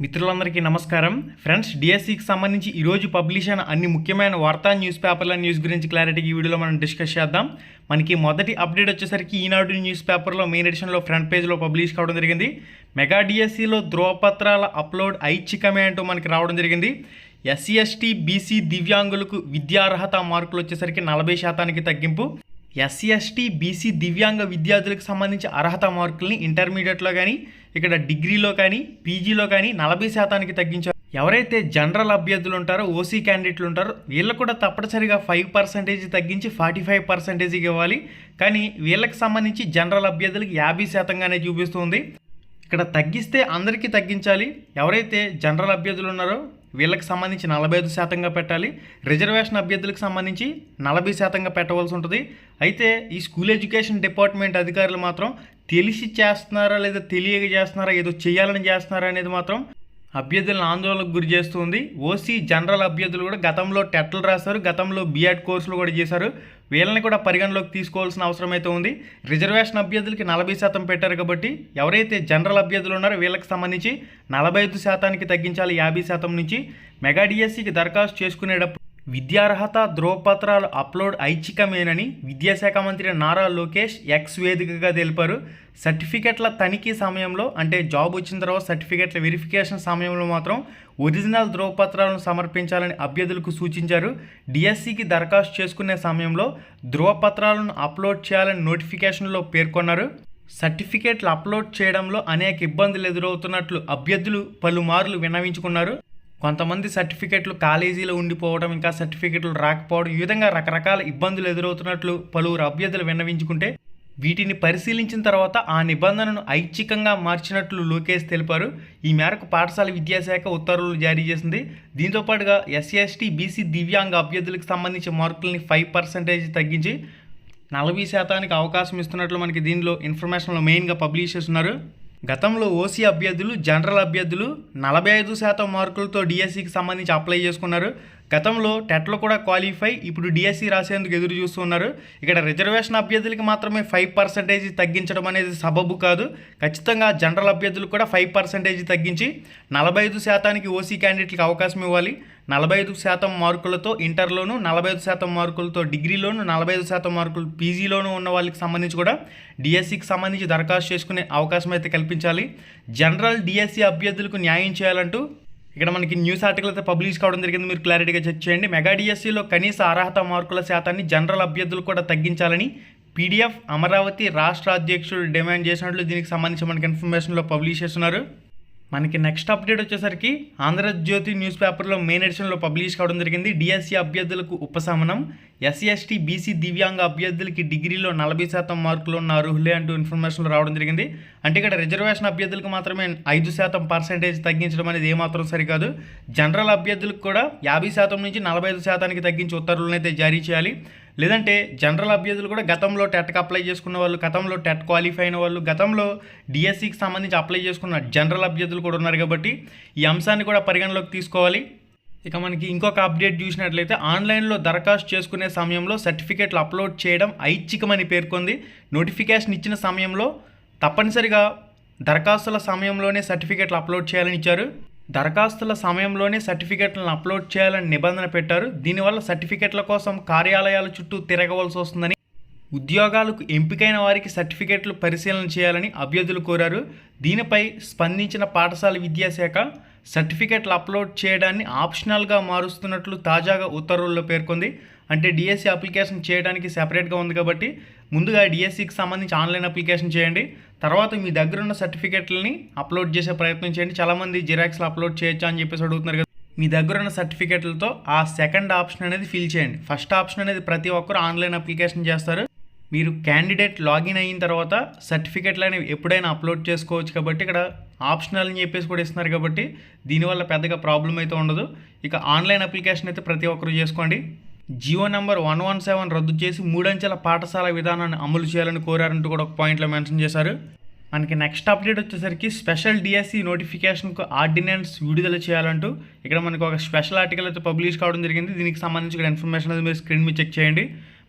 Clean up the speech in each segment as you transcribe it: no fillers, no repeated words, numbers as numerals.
మిత్రులందరికీ నమస్కారం ఫ్రెండ్స్. డిఎస్సికి సంబంధించి ఈరోజు పబ్లిష్ అయిన అన్ని ముఖ్యమైన వార్తా న్యూస్ పేపర్ల న్యూస్ గురించి క్లారిటీకి ఈ వీడియోలో మనం డిస్కస్ చేద్దాం. మనకి మొదటి అప్డేట్ వచ్చేసరికి ఈనాడు న్యూస్ పేపర్లో మెయిన్ ఎడిషన్లో ఫ్రంట్ పేజ్లో పబ్లిష్ కావడం జరిగింది. మెగా డిఎస్సిలో ధ్రువపత్రాల అప్లోడ్ ఐచ్ఛికమే అంటూ మనకి రావడం జరిగింది. ఎస్సీ ఎస్టీ బీసీ దివ్యాంగులకు విద్యార్హత మార్కులు వచ్చేసరికి 40% తగ్గింపు. ఎస్సీ ఎస్టీ బీసీ దివ్యాంగ విద్యార్థులకు సంబంధించి అర్హత మార్కుల్ని ఇంటర్మీడియట్లో కానీ ఇక్కడ డిగ్రీలో కానీ పీజీలో కానీ 40% తగ్గించారు. ఎవరైతే జనరల్ అభ్యర్థులు ఉంటారో ఓసీ క్యాండిడేట్లు ఉంటారో వీళ్ళు కూడా తప్పనిసరిగా 5% తగ్గించి 45% ఇవ్వాలి. కానీ వీళ్ళకి సంబంధించి జనరల్ అభ్యర్థులకి 50%గానే చూపిస్తుంది. ఇక్కడ తగ్గిస్తే అందరికీ తగ్గించాలి. ఎవరైతే జనరల్ అభ్యర్థులు ఉన్నారో వీళ్ళకి సంబంధించి 45%గా పెట్టాలి. రిజర్వేషన్ అభ్యర్థులకు సంబంధించి 40%గా పెట్టవలసి ఉంటుంది. అయితే ఈ స్కూల్ ఎడ్యుకేషన్ డిపార్ట్మెంట్ అధికారులు మాత్రం తెలిసి చేస్తున్నారా లేదా తెలియక చేస్తున్నారా ఏదో చేయాలని చేస్తున్నారా అనేది మాత్రం అభ్యర్థులను ఆందోళనకు గురి చేస్తుంది. ఓసీ జనరల్ అభ్యర్థులు కూడా గతంలో టెట్లు రాశారు, గతంలో బీఎడ్ కోర్సులు కూడా చేశారు. వీళ్ళని కూడా పరిగణలోకి తీసుకోవాల్సిన అవసరం అయితే ఉంది. రిజర్వేషన్ అభ్యర్థులకి 40% పెట్టారు కాబట్టి ఎవరైతే జనరల్ అభ్యర్థులు ఉన్నారో వీళ్ళకి సంబంధించి 45%కి తగ్గించాలి 50% నుంచి. మెగా డిఎస్సికి దరఖాస్తు చేసుకునేటప్పుడు విద్యార్హత ధ్రువపత్రాలు అప్లోడ్ ఐచ్ఛికమేనని విద్యాశాఖ మంత్రి నారా లోకేష్ ఎక్స్ వేదికగా తెలిపారు. సర్టిఫికెట్ల తనిఖీ సమయంలో అంటే జాబ్ వచ్చిన తర్వాత సర్టిఫికెట్ల వెరిఫికేషన్ సమయంలో మాత్రం ఒరిజినల్ ధ్రువపత్రాలను సమర్పించాలని అభ్యర్థులకు సూచించారు. డిఎస్సికి దరఖాస్తు చేసుకునే సమయంలో ధ్రువపత్రాలను అప్లోడ్ చేయాలని నోటిఫికేషన్లో పేర్కొన్నారు. సర్టిఫికెట్లు అప్లోడ్ చేయడంలో అనేక ఇబ్బందులు ఎదురవుతున్నట్లు అభ్యర్థులు పలుమార్లు విన్నవించుకున్నారు. కొంతమంది సర్టిఫికెట్లు కాలేజీలో ఉండిపోవడం, ఇంకా సర్టిఫికెట్లు రాకపోవడం, ఈ విధంగా రకరకాల ఇబ్బందులు ఎదురవుతున్నట్లు పలువురు అభ్యర్థులు విన్నవించుకుంటే వీటిని పరిశీలించిన తర్వాత ఆ నిబంధనను ఐచ్ఛికంగా మార్చినట్లు లోకేష్ తెలిపారు. ఈ మేరకు పాఠశాల విద్యాశాఖ ఉత్తర్వులు జారీ చేసింది. దీంతోపాటుగా ఎస్సీ ఎస్టీ బీసీ దివ్యాంగ అభ్యర్థులకు సంబంధించిన మార్కుల్ని 5% తగ్గించి 40%కి అవకాశం ఇస్తున్నట్లు మనకి దీనిలో ఇన్ఫర్మేషన్లో మెయిన్గా పబ్లిష్ చేస్తున్నారు. గతంలో ఓసీ అభ్యర్థులు జనరల్ అభ్యర్థులు 45% మార్కులతో డిఎస్సికి సంబంధించి అప్లై చేసుకున్నారు. గతంలో టెట్లో కూడా క్వాలిఫై, ఇప్పుడు డిఎస్సి రాసేందుకు ఎదురు చూస్తున్నారు. ఇక్కడ రిజర్వేషన్ అభ్యర్థులకి మాత్రమే 5% తగ్గించడం అనేది సబబు కాదు. ఖచ్చితంగా జనరల్ అభ్యర్థులకు కూడా 5% తగ్గించి 45%కి ఓసీ క్యాండిడేట్లకు అవకాశం ఇవ్వాలి. 45% మార్కులతో ఇంటర్లోను, 45% మార్కులతో డిగ్రీలోను, 45% మార్కులు పీజీలోను ఉన్న వాళ్ళకి సంబంధించి కూడా డిఎస్సికి సంబంధించి దరఖాస్తు చేసుకునే అవకాశం అయితే కల్పించాలి. జనరల్ డిఎస్సి అభ్యర్థులకు న్యాయం చేయాలంటూ ఇక్కడ మనకి న్యూస్ ఆర్టికల్ అయితే పబ్లిష్ కావడం జరిగింది. మీరు క్లారిటీగా చెక్ చేయండి. మెగా డిఎస్సిలో కనీస అర్హత మార్కుల శాతాన్ని జనరల్ అభ్యర్థులు కూడా తగ్గించాలని పీడీఎఫ్ అమరావతి రాష్ట్ర అధ్యక్షుడు డిమాండ్ చేసినట్లు దీనికి సంబంధించి మనకి ఇన్ఫర్మేషన్లో పబ్లిష్ చేస్తున్నారు. మనకి నెక్స్ట్ అప్డేట్ వచ్చేసరికి ఆంధ్రజ్యోతి న్యూస్ పేపర్లో మెయిన్ ఎడిషన్లో పబ్లిష్ కావడం జరిగింది. డిఎస్సి అభ్యర్థులకు ఉపశమనం, ఎస్సీ ఎస్టీ బీసీ దివ్యాంగ అభ్యర్థులకి డిగ్రీలో 40% మార్కులు ఉన్న అర్హులే అంటూ ఇన్ఫర్మేషన్లో రావడం జరిగింది. అంటే ఇక్కడ రిజర్వేషన్ అభ్యర్థులకు మాత్రమే 5% తగ్గించడం అనేది ఏమాత్రం సరికాదు. జనరల్ అభ్యర్థులకు కూడా 50% నుంచి 45%కి తగ్గించి ఉత్తర్వులను అయితే జారీ చేయాలి. లేదంటే జనరల్ అభ్యర్థులు కూడా గతంలో టెట్కి అప్లై చేసుకున్న వాళ్ళు, గతంలో టెట్ క్వాలిఫై అయిన వాళ్ళు, గతంలో డిఎస్సికి సంబంధించి అప్లై చేసుకున్న జనరల్ అభ్యర్థులు కూడా ఉన్నారు కాబట్టి ఈ అంశాన్ని కూడా పరిగణలోకి తీసుకోవాలి. ఇక మనకి ఇంకొక అప్డేట్ చూసినట్లయితే ఆన్లైన్లో దరఖాస్తు చేసుకునే సమయంలో సర్టిఫికెట్లు అప్లోడ్ చేయడం ఐచ్ఛికమని పేర్కొంది. నోటిఫికేషన్ ఇచ్చిన సమయంలో తప్పనిసరిగా దరఖాస్తుల సమయంలోనే సర్టిఫికెట్లు అప్లోడ్ చేయాలని ఇచ్చారు. దరఖాస్తుల సమయంలోనే సర్టిఫికెట్లను అప్లోడ్ చేయాలని నిబంధన పెట్టారు. దీనివల్ల సర్టిఫికెట్ల కోసం కార్యాలయాల చుట్టూ తిరగవలసి వస్తుందని, ఉద్యోగాలకు ఎంపికైన వారికి సర్టిఫికెట్లు పరిశీలన చేయాలని అభ్యర్థులు కోరారు. దీనిపై స్పందించిన పాఠశాల విద్యాశాఖ సర్టిఫికెట్లు అప్లోడ్ చేయడాన్ని ఆప్షనల్గా మారుస్తున్నట్లు తాజాగా ఉత్తర్వుల్లో పేర్కొంది. అంటే డిఎస్సి అప్లికేషన్ చేయడానికి సెపరేట్గా ఉంది కాబట్టి ముందుగా డిఎస్సికి సంబంధించి ఆన్లైన్ అప్లికేషన్ చేయండి. తర్వాత మీ దగ్గర ఉన్న సర్టిఫికెట్లని అప్లోడ్ చేసే ప్రయత్నం చేయండి. చాలామంది జిరాక్స్లు అప్లోడ్ చేయొచ్చా అని చెప్పేసి అడుగుతున్నారు కదా. మీ దగ్గర ఉన్న సర్టిఫికెట్లతో ఆ సెకండ్ ఆప్షన్ అనేది ఫిల్ చేయండి. ఫస్ట్ ఆప్షన్ అనేది ప్రతి ఒక్కరు ఆన్లైన్ అప్లికేషన్ చేస్తారు. మీరు క్యాండిడేట్ లాగిన్ అయిన తర్వాత సర్టిఫికెట్లు అనేవి ఎప్పుడైనా అప్లోడ్ చేసుకోవచ్చు కాబట్టి ఇక్కడ ఆప్షనల్ అని చెప్పేసి కూడా ఇస్తున్నారు కాబట్టి దీనివల్ల పెద్దగా ప్రాబ్లం అయితే ఉండదు. ఇక ఆన్లైన్ అప్లికేషన్ అయితే ప్రతి ఒక్కరు చేసుకోండి. జియో నెంబర్ 117 రద్దు చేసి 3 అంచెల పాఠశాల విధానాన్ని అమలు చేయాలని కోరారంటూ కూడా ఒక పాయింట్లో మెన్షన్ చేశారు. మనకి నెక్స్ట్ అప్డేట్ వచ్చేసరికి స్పెషల్ డిఎస్సి నోటిఫికేషన్కు ఆర్డినెన్స్ విడుదల చేయాలంటూ ఇక్కడ మనకు ఒక స్పెషల్ ఆర్టికల్ అయితే పబ్లిష్ కావడం జరిగింది. దీనికి సంబంధించి ఇక్కడ ఇన్ఫర్మేషన్ అనేది మీరు స్క్రీన్ మీద చెక్ చేయండి.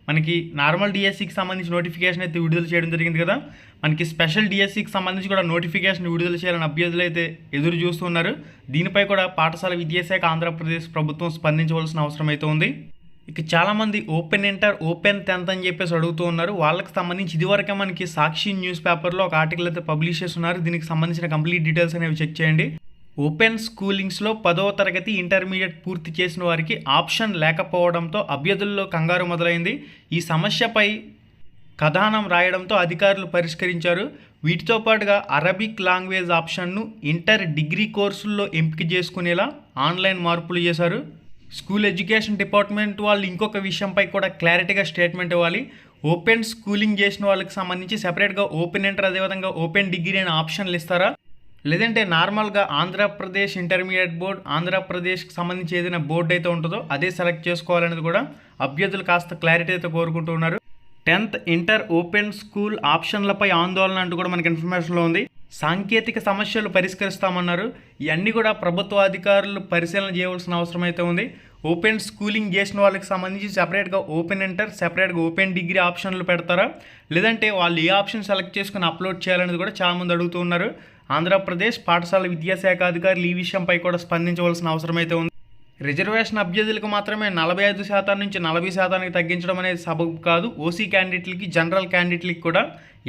మనకి నార్మల్ డిఎస్సికి సంబంధించి నోటిఫికేషన్ అయితే విడుదల చేయడం జరిగింది కదా. మనకి స్పెషల్ డిఎస్సికి సంబంధించి కూడా నోటిఫికేషన్ విడుదల చేయాలని అభ్యర్థులు అయితే ఎదురు చూస్తున్నారు. దీనిపై కూడా పాఠశాల విద్యాశాఖ ఆంధ్రప్రదేశ్ ప్రభుత్వం స్పందించవలసిన అవసరం అయితే ఉంది. ఇక చాలామంది ఓపెన్ ఇంటర్, ఓపెన్ 10th అని చెప్పేసి అడుగుతూ ఉన్నారు. వాళ్ళకి సంబంధించి ఇదివరకే మనకి సాక్షి న్యూస్ పేపర్లో ఒక ఆర్టికల్ అయితే పబ్లిష్ చేస్తున్నారు. దీనికి సంబంధించిన కంప్లీట్ డీటెయిల్స్ అనేవి చెక్ చేయండి. ఓపెన్ స్కూలింగ్స్లో 10వ తరగతి ఇంటర్మీడియట్ పూర్తి చేసిన వారికి ఆప్షన్ లేకపోవడంతో అభ్యర్థుల్లో కంగారు మొదలైంది. ఈ సమస్యపై కథనం రాయడంతో అధికారులు పరిష్కరించారు. వీటితో పాటుగా అరబిక్ లాంగ్వేజ్ ఆప్షన్ను ఇంటర్, డిగ్రీ కోర్సుల్లో ఎంపిక చేసుకునేలా ఆన్లైన్ మార్పులు చేశారు. స్కూల్ ఎడ్యుకేషన్ డిపార్ట్మెంట్ వాళ్ళు ఇంకొక విషయంపై కూడా క్లారిటీగా స్టేట్మెంట్ ఇవ్వాలి. ఓపెన్ స్కూలింగ్ చేసిన వాళ్ళకి సంబంధించి సెపరేట్గా ఓపెన్ ఇంటర్, అదేవిధంగా ఓపెన్ డిగ్రీ అనే ఆప్షన్లు ఇస్తారా, లేదంటే నార్మల్గా ఆంధ్రప్రదేశ్ ఇంటర్మీడియట్ బోర్డ్, ఆంధ్రప్రదేశ్కి సంబంధించి ఏదైనా బోర్డు అయితే ఉంటుందో అదే సెలెక్ట్ చేసుకోవాలనేది కూడా అభ్యర్థులు కాస్త క్లారిటీ అయితే కోరుకుంటూ ఉన్నారు. 10th ఇంటర్ ఓపెన్ స్కూల్ ఆప్షన్లపై ఆందోళన అంటూ కూడా మనకి ఇన్ఫర్మేషన్లో ఉంది. సాంకేతిక సమస్యలు పరిష్కరిస్తామన్నారు. ఇవన్నీ కూడా ప్రభుత్వ అధికారులు పరిశీలన చేయవలసిన అవసరం అయితే ఉంది. ఓపెన్ స్కూలింగ్ చేసిన వాళ్ళకి సంబంధించి సెపరేట్గా ఓపెన్ ఇంటర్, సెపరేట్గా ఓపెన్ డిగ్రీ ఆప్షన్లు పెడతారా, లేదంటే వాళ్ళు ఏ ఆప్షన్ సెలెక్ట్ చేసుకుని అప్లోడ్ చేయాలనేది కూడా చాలామంది అడుగుతూ ఉన్నారు. ఆంధ్రప్రదేశ్ పాఠశాల విద్యాశాఖ అధికారులు ఈ విషయంపై కూడా స్పందించవలసిన అవసరం అయితే ఉంది. రిజర్వేషన్ అభ్యర్థులకు మాత్రమే 45% నుంచి 40% తగ్గించడం అనేది సబబు కాదు. ఓసీ క్యాండిడేట్లకి, జనరల్ క్యాండిడేట్లకి కూడా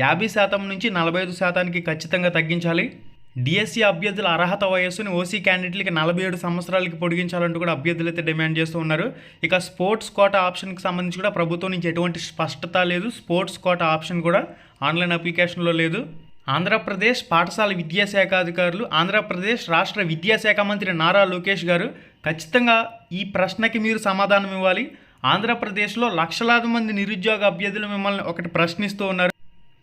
50% నుంచి 45% ఖచ్చితంగా తగ్గించాలి. డిఎస్సి అభ్యర్థుల అర్హత వయస్సుని ఓసీ క్యాండిడేట్లకి 47 సంవత్సరాలకి పొడిగించాలంటూ కూడా అభ్యర్థులు అయితే డిమాండ్ చేస్తూ ఉన్నారు. ఇక స్పోర్ట్స్ కోటా ఆప్షన్కి సంబంధించి కూడా ప్రభుత్వం నుంచి ఎటువంటి స్పష్టత లేదు. స్పోర్ట్స్ కోటా ఆప్షన్ కూడా ఆన్లైన్ అప్లికేషన్లో లేదు. ఆంధ్రప్రదేశ్ పాఠశాల విద్యాశాఖ అధికారులు, ఆంధ్రప్రదేశ్ రాష్ట్ర విద్యాశాఖ మంత్రి నారా లోకేష్ గారు ఖచ్చితంగా ఈ ప్రశ్నకి మీరు సమాధానం ఇవ్వాలి. ఆంధ్రప్రదేశ్లో లక్షలాది మంది నిరుద్యోగ అభ్యర్థులు మిమ్మల్ని ఒకటి ప్రశ్నిస్తూ ఉన్నారు.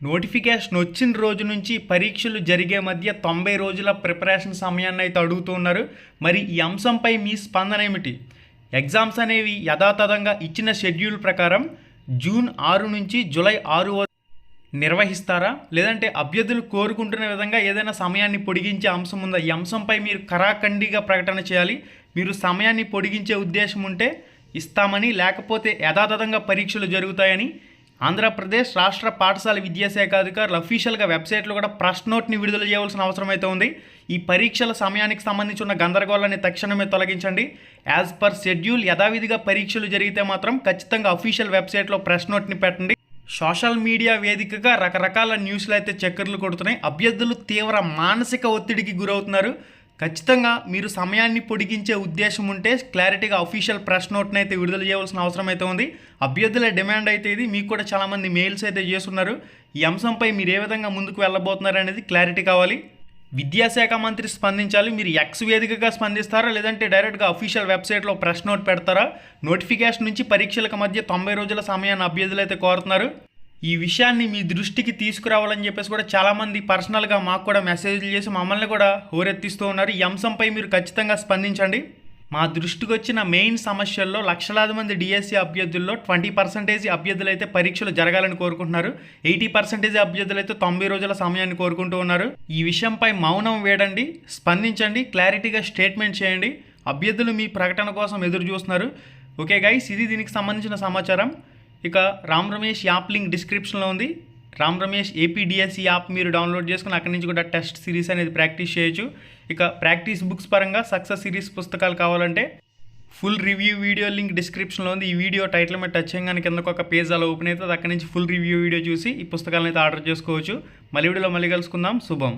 నోటిఫికేషన్ వచ్చిన రోజు నుంచి పరీక్షలు జరిగే మధ్య 90 రోజుల ప్రిపరేషన్ సమయాన్ని అయితే అడుగుతూ ఉన్నారు. మరి ఈ అంశంపై మీ స్పందన ఏమిటి? ఎగ్జామ్స్ అనేవి యథాతథంగా ఇచ్చిన షెడ్యూల్ ప్రకారం జూన్ 6 నుంచి జూలై 6 నిర్వహిస్తారా, లేదంటే అభ్యర్థులు కోరుకుంటున్న విధంగా ఏదైనా సమయాన్ని పొడిగించే అంశం ఉందా? ఈ అంశంపై మీరు ఖరాఖండిగా ప్రకటన చేయాలి. మీరు సమయాన్ని పొడిగించే ఉద్దేశం ఉంటే ఇస్తామని, లేకపోతే యథాతథంగా పరీక్షలు జరుగుతాయని ఆంధ్రప్రదేశ్ రాష్ట్ర పాఠశాల విద్యాశాఖ అధికారులు అఫీషియల్గా వెబ్సైట్లో కూడా ప్రెస్ నోట్ని విడుదల చేయవలసిన అవసరం అయితే ఉంది. ఈ పరీక్షల సమయానికి సంబంధించి ఉన్న గందరగోళాన్ని తక్షణమే తొలగించండి. యాజ్ పర్ షెడ్యూల్ యథావిధిగా పరీక్షలు జరిగితే మాత్రం ఖచ్చితంగా అఫీషియల్ వెబ్సైట్లో ప్రెస్ నోట్ని పెట్టండి. సోషల్ మీడియా వేదికగా రకరకాల న్యూస్లు అయితే చక్కర్లు కొడుతున్నాయి. అభ్యర్థులు తీవ్ర మానసిక ఒత్తిడికి గురవుతున్నారు. ఖచ్చితంగా మీరు సమయాన్ని పొడిగించే ఉద్దేశం ఉంటే క్లారిటీగా అఫీషియల్ ప్రెస్ నోట్ని అయితే విడుదల చేయవలసిన అవసరం అయితే ఉంది. అభ్యర్థుల డిమాండ్ అయితే ఇది. మీకు కూడా చాలామంది మెయిల్స్ అయితే చేస్తున్నారు. ఈ అంశంపై మీరు ఏ విధంగా ముందుకు వెళ్ళబోతున్నారు అనేది క్లారిటీ కావాలి. విద్యాశాఖ మంత్రి స్పందించాలి. మీరు ఎక్స్ వేదికగా స్పందిస్తారా, లేదంటే డైరెక్ట్గా అఫీషియల్ వెబ్సైట్లో ప్రెస్ నోట్ పెడతారా? నోటిఫికేషన్ నుంచి పరీక్షలకు మధ్య 90 రోజుల సమయాన్ని అభ్యర్థులు అయితే కోరుతున్నారు. ఈ విషయాన్ని మీ దృష్టికి తీసుకురావాలని చెప్పేసి కూడా చాలామంది పర్సనల్గా మాకు కూడా మెసేజ్లు చేసి మమ్మల్ని కూడా హోరెత్తిస్తూ ఉన్నారు. ఈ అంశంపై మీరు ఖచ్చితంగా స్పందించండి. మా దృష్టికి వచ్చిన మెయిన్ సమస్యల్లో లక్షలాది మంది డిఎస్సి అభ్యర్థుల్లో 20% అభ్యర్థులు అయితే పరీక్షలు జరగాలని కోరుకుంటున్నారు. 80% అభ్యర్థులు అయితే 90 రోజుల సమయాన్ని కోరుకుంటూ ఉన్నారు. ఈ విషయంపై మౌనం వేడండి, స్పందించండి, క్లారిటీగా స్టేట్మెంట్ చేయండి. అభ్యర్థులు మీ ప్రకటన కోసం ఎదురు చూస్తున్నారు. ఓకే గైస్, ఇది దీనికి సంబంధించిన సమాచారం. ఇక రామ్ రమేష్ యాప్ లింక్ డిస్క్రిప్షన్లో ఉంది. రామ్ రమేష్ ఏపీడిఎస్సి యాప్ మీరు డౌన్లోడ్ చేసుకుని అక్కడి నుంచి కూడా టెస్ట్ సిరీస్ అనేది ప్రాక్టీస్ చేయొచ్చు. ఇక ప్రాక్టీస్ బుక్స్ పరంగా సక్సెస్ సిరీస్ పుస్తకాలు కావాలంటే ఫుల్ రివ్యూ వీడియో లింక్ డిస్క్రిప్షన్లో ఉంది. ఈ వీడియో టైటిల్ మీద టచ్ చేయగానే కిందకు ఒక పేజ్ అలా ఓపెన్ అవుతుంది. అక్కడి నుంచి ఫుల్ రివ్యూ వీడియో చూసి ఈ పుస్తకాలను అయితే ఆర్డర్ చేసుకోవచ్చు. మళ్ళీ వీడియోలో మళ్ళీ కలుసుకుందాం. శుభం.